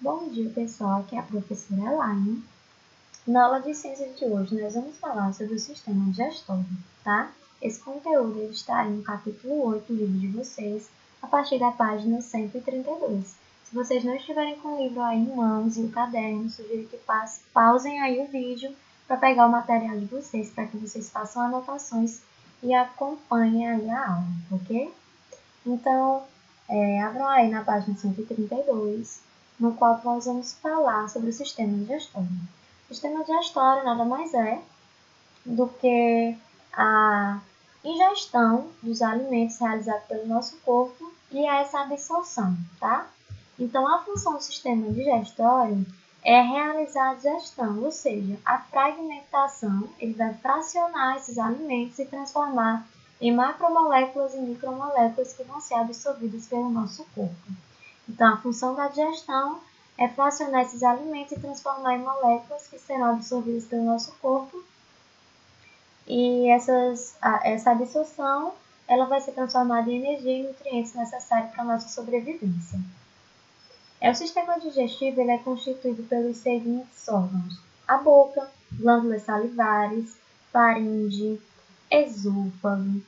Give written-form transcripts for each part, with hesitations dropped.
Bom dia, pessoal. Aqui é a professora Elaine. Na aula de ciências de hoje, nós vamos falar sobre o sistema digestório, tá? Esse conteúdo está aí no capítulo 8 do livro de vocês, a partir da página 132. Se vocês não estiverem com o livro aí em mãos e o caderno, sugiro que pausem aí o vídeo para pegar o material de vocês, para que vocês façam anotações e acompanhem aí a aula, ok? Então, abram aí na página 132, no qual nós vamos falar sobre o sistema digestório. O sistema digestório nada mais é do que a ingestão dos alimentos realizada pelo nosso corpo e essa absorção, tá? Então, a função do sistema digestório é realizar a digestão, ou seja, a fragmentação. Ele vai fracionar esses alimentos e transformar em macromoléculas e micromoléculas que vão ser absorvidas pelo nosso corpo. Então, a função da digestão é fracionar esses alimentos e transformar em moléculas que serão absorvidas pelo nosso corpo. E essa absorção ela vai ser transformada em energia e nutrientes necessários para a nossa sobrevivência. O sistema digestivo ele é constituído pelos seguintes órgãos: a boca, glândulas salivares, faringe, esôfago,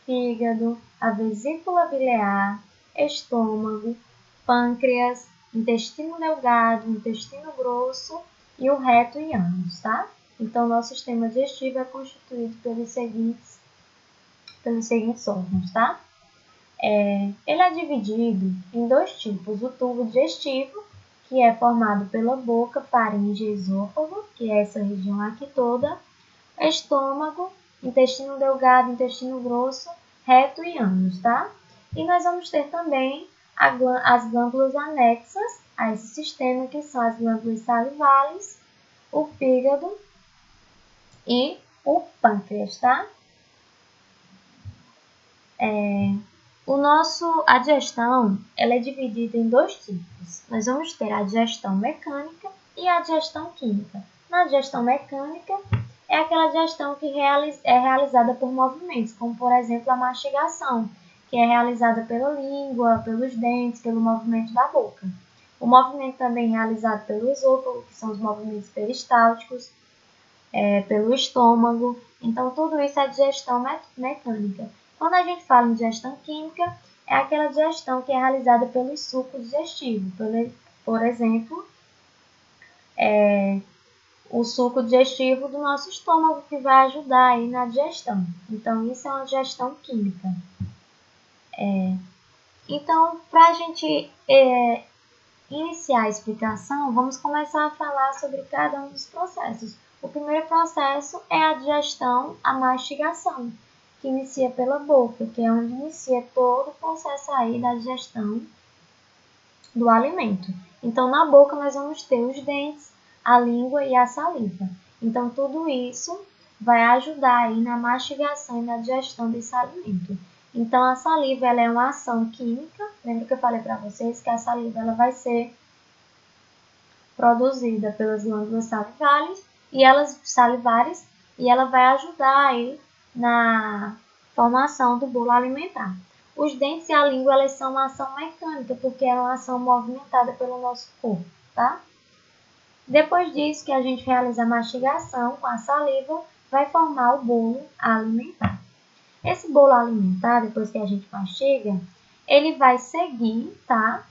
fígado, a vesícula biliar, estômago, pâncreas, intestino delgado, intestino grosso e o reto e ânus, tá? Então, nosso sistema digestivo é constituído pelos seguintes órgãos, tá? Ele é dividido em dois tipos: o tubo digestivo, que é formado pela boca, faringe e esôfago, que é essa região aqui toda, estômago, intestino delgado, intestino grosso, reto e ânus, tá? E nós vamos ter também as glândulas anexas a esse sistema, que são as glândulas salivares, o fígado e o pâncreas, tá? A digestão ela é dividida em dois tipos. Nós vamos ter a digestão mecânica e a digestão química. Na digestão mecânica, é aquela digestão que é realizada por movimentos, como por exemplo a mastigação, que é realizada pela língua, pelos dentes, pelo movimento da boca. O movimento também realizado pelo esôfago, que são os movimentos peristálticos, pelo estômago. Então, tudo isso é digestão mecânica. Quando a gente fala em digestão química, é aquela digestão que é realizada pelo suco digestivo. Por exemplo, o suco digestivo do nosso estômago, que vai ajudar aí na digestão. Então, isso é uma digestão química. Então, para a gente iniciar a explicação, vamos começar a falar sobre cada um dos processos. O primeiro processo é a digestão, a mastigação, que inicia pela boca, que é onde inicia todo o processo aí da digestão do alimento. Então, na boca nós vamos ter os dentes, a língua e a saliva. Então, tudo isso vai ajudar aí na mastigação e na digestão desse alimento. Então, a saliva ela é uma ação química. Lembra que eu falei para vocês que a saliva ela vai ser produzida pelas glândulas salivares e ela vai ajudar aí na formação do bolo alimentar. Os dentes e a língua elas são uma ação mecânica, porque é uma ação movimentada pelo nosso corpo, tá? Depois disso que a gente realiza a mastigação com a saliva, vai formar o bolo alimentar. Esse bolo alimentar, depois que a gente mastiga, ele vai seguir, tá?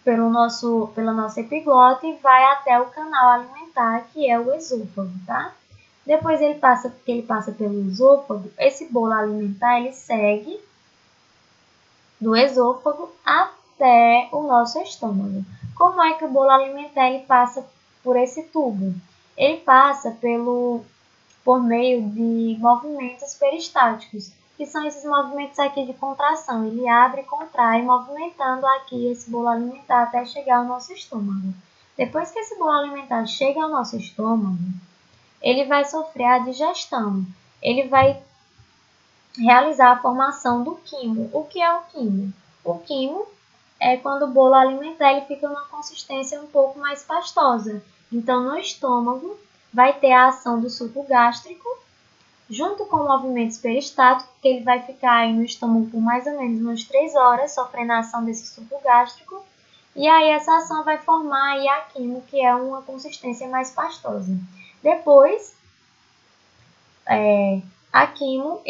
Pela nossa epiglote e vai até o canal alimentar, que é o esôfago, tá? Depois que ele passa pelo esôfago, esse bolo alimentar ele segue do esôfago até o nosso estômago. Como é que o bolo alimentar ele passa por esse tubo? Ele passa por meio de movimentos peristálticos, que são esses movimentos aqui de contração. Ele abre e contrai, movimentando aqui esse bolo alimentar até chegar ao nosso estômago. Depois que esse bolo alimentar chega ao nosso estômago, ele vai sofrer a digestão. Ele vai realizar a formação do quimo. O que é o quimo? O quimo é quando o bolo alimentar ele fica numa consistência um pouco mais pastosa. Então, no estômago, vai ter a ação do suco gástrico, junto com movimentos peristálticos, que ele vai ficar aí no estômago por mais ou menos umas 3 horas, sofrendo a ação desse suco gástrico. E aí essa ação vai formar aí a quimo, que é uma consistência mais pastosa. Depois, a quimo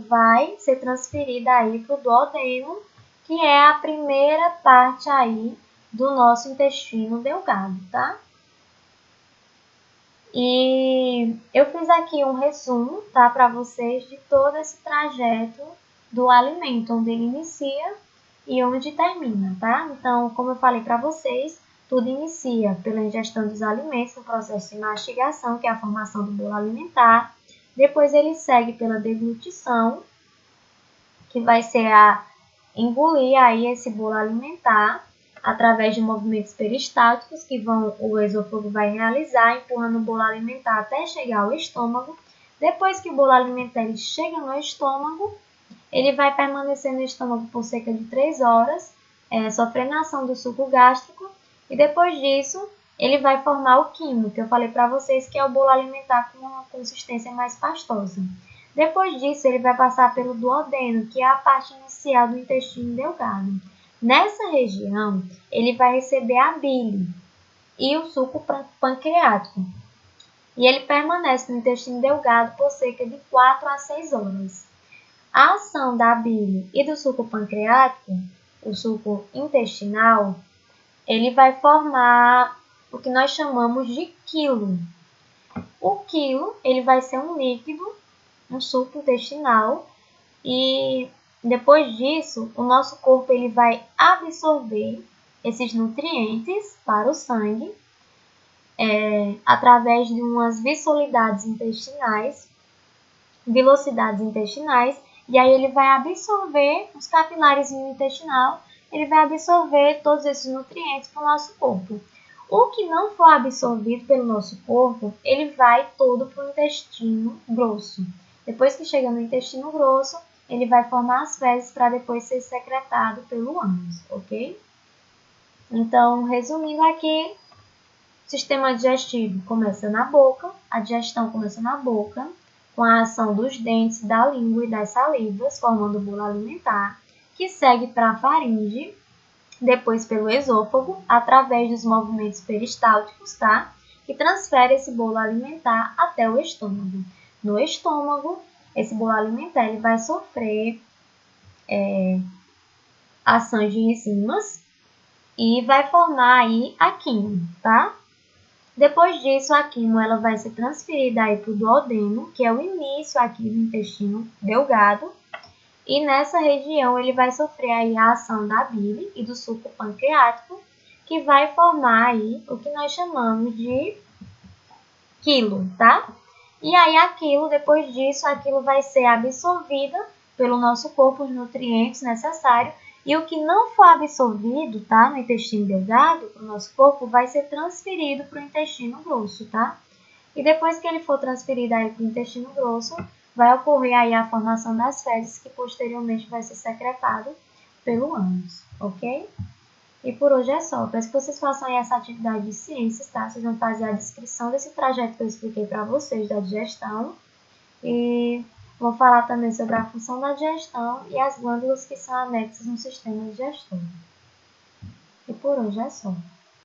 vai ser transferida aí para o duodeno, que é a primeira parte aí do nosso intestino delgado, tá? E eu fiz aqui um resumo, tá, para vocês de todo esse trajeto do alimento, onde ele inicia e onde termina, tá? Então, como eu falei para vocês, tudo inicia pela ingestão dos alimentos no processo de mastigação, que é a formação do bolo alimentar. Depois ele segue pela deglutição, que vai ser a engolir aí esse bolo alimentar através de movimentos peristálticos que o esôfago vai realizar, empurrando o bolo alimentar até chegar ao estômago. Depois que o bolo alimentar ele chega no estômago, ele vai permanecer no estômago por cerca de 3 horas, sofrendo a ação do suco gástrico, e depois disso ele vai formar o quimo, que eu falei para vocês que é o bolo alimentar com uma consistência mais pastosa. Depois disso, ele vai passar pelo duodeno, que é a parte inicial do intestino delgado. Nessa região, ele vai receber a bile e o suco pancreático. E ele permanece no intestino delgado por cerca de 4 a 6 horas. A ação da bile e do suco pancreático, o suco intestinal, ele vai formar o que nós chamamos de quilo. O quilo, ele vai ser um líquido, um suco intestinal, e depois disso, o nosso corpo ele vai absorver esses nutrientes para o sangue através de umas velocidades intestinais, e aí ele vai absorver os capilares intestinal, ele vai absorver todos esses nutrientes para o nosso corpo. O que não for absorvido pelo nosso corpo, ele vai todo para o intestino grosso. Depois que chega no intestino grosso, ele vai formar as fezes para depois ser secretado pelo ânus, ok? Então, resumindo aqui, o sistema digestivo começa na boca, a digestão começa na boca, com a ação dos dentes, da língua e das salivas, formando o bolo alimentar, que segue para a faringe, depois pelo esôfago, através dos movimentos peristálticos, tá? Que transfere esse bolo alimentar até o estômago. No estômago, esse bolo alimentar ele vai sofrer ações de enzimas e vai formar aí a quimo, tá? Depois disso, a quimo ela vai ser transferida aí para o duodeno, que é o início aqui do intestino delgado, e nessa região ele vai sofrer aí a ação da bile e do suco pancreático, que vai formar aí o que nós chamamos de quilo, tá? E aí depois disso, aquilo vai ser absorvida pelo nosso corpo, os nutrientes necessários, e o que não for absorvido, tá, no intestino delgado, para o nosso corpo, vai ser transferido para o intestino grosso, tá? E depois que ele for transferido aí para o intestino grosso, vai ocorrer aí a formação das fezes, que posteriormente vai ser secretado pelo ânus, ok? E por hoje é só. Peço que vocês façam aí essa atividade de ciências, tá? Vocês vão fazer a descrição desse trajeto que eu expliquei para vocês da digestão. E vou falar também sobre a função da digestão e as glândulas que são anexas no sistema digestório. E por hoje é só.